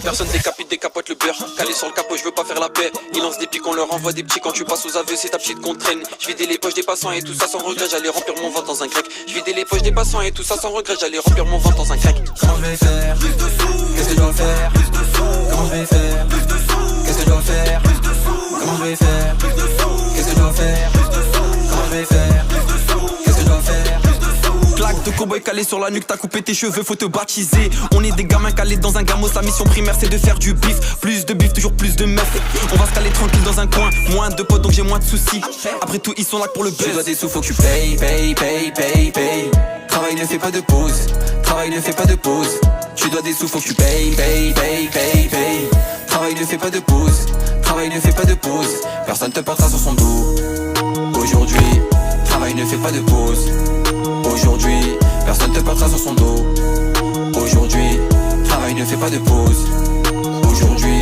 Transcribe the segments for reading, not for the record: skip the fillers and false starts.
Personne décapote le beurre. Calé sur le capot, je veux pas faire la paix. Ils lancent des pics, on leur envoie des petits. Quand tu passes aux aveux, c'est ta petite qu'on traîne. Je vidais les poches des passants et tout ça sans regret. J'allais remplir mon ventre dans un grec. Je vidais les poches des passants et tout ça sans regret. J'allais remplir mon ventre dans un grec. Comment je vais faire? Plus de sous. Qu'est-ce que je dois faire? Plus de sous. Comment je vais faire? Plus de sous. Qu'est-ce que je dois faire? Plus de sous. Comment je vais faire? Plus de sous. Qu'est-ce que je dois faire? Plus de sous. Comment je vais faire? Plus de sous. Qu'est-ce que je dois faire? Plus de sous. Claque de cowboy calé sur la nuque, t'as coupé tes cheveux, faut te baptiser. On est des gamins calés dans un gamos, la mission primaire c'est de faire du bif. Plus de bif, toujours plus de meufs. On va se caler tranquille dans un coin, moins de potes donc j'ai moins de soucis. Après tout ils sont là pour le buzz. Tu dois des sous, faut que tu payes. Travail ne fait pas de pause, travail ne fait pas de pause. Tu dois des sous, faut que tu payes. Travail ne fait pas de pause, travail ne fait pas de pause. Personne te portera sur son dos. Aujourd'hui, travail ne fait pas de pause. Aujourd'hui, personne te portera sur son dos. Aujourd'hui, travail ne fait pas de pause. Aujourd'hui,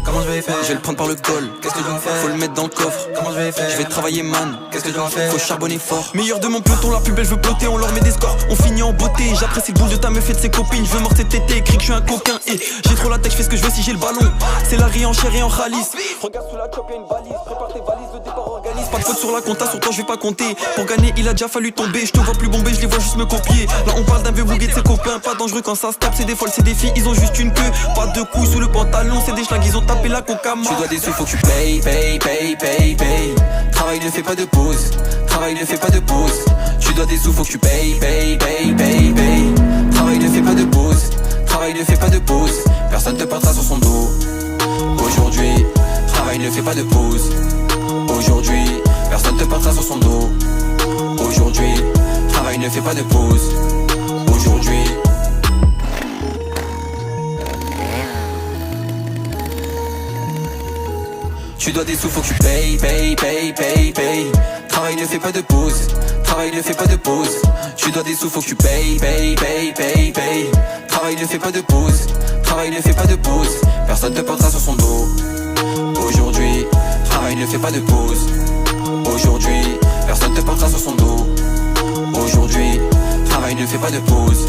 comment je vais faire? Je vais le prendre par le col. Qu'est-ce que je dois faire? Faut le mettre dans le coffre. Comment je vais faire? Je vais travailler man. Qu'est-ce que je dois faire? Faut charbonner fort. Meilleur de mon peloton, la plus belle je veux ploter. On leur met des scores, on finit en beauté. J'apprécie le boule de ta meuf et de ses copines. Je veux mort cet été, écrit que je suis un coquin. Et j'ai trop la tête, je fais ce que je veux si j'ai le ballon. C'est la rie en chair et en ralice. Regarde sous la chop, y'a une balise. Prépare tes valises, le départ organise. Pas de faute sur la compta, sur toi je vais pas compter. Pour gagner, il a déjà fallu tomber. Je te vois plus bomber, je les vois juste me copier. Là on parle d'un vieux bouguet de ses copains. Pas dangereux quand ça se tape, c'est des folles, c'est des filles. Ils ont juste une queue, pas de couilles sous le pantalon. C'est des schlags, ils ont tapé la coca. Tu dois des sous, faut que tu payes. Travail ne fait pas de pause, travail ne fait pas de pause. Tu dois des sous, faut que tu payes. Travail ne fait pas de pause, travail ne fait pas de pause. Personne te portera sur son dos. Aujourd'hui, travail ne fait pas de pause. Aujourd'hui, personne te portera sur son dos. Aujourd'hui, travail ne fait pas de pause. Aujourd'hui. Tu dois des sous, faut que tu payes. Travail ne fait pas de pause, travail ne fait pas de pause. Tu dois des sous, faut que tu payes. Travail ne fait pas de pause, travail ne fait pas de pause. Personne te portera sur son dos. Aujourd'hui, travail ne fait pas de pause. Aujourd'hui, personne te portera sur son dos. Aujourd'hui, travail ne fait pas de pause.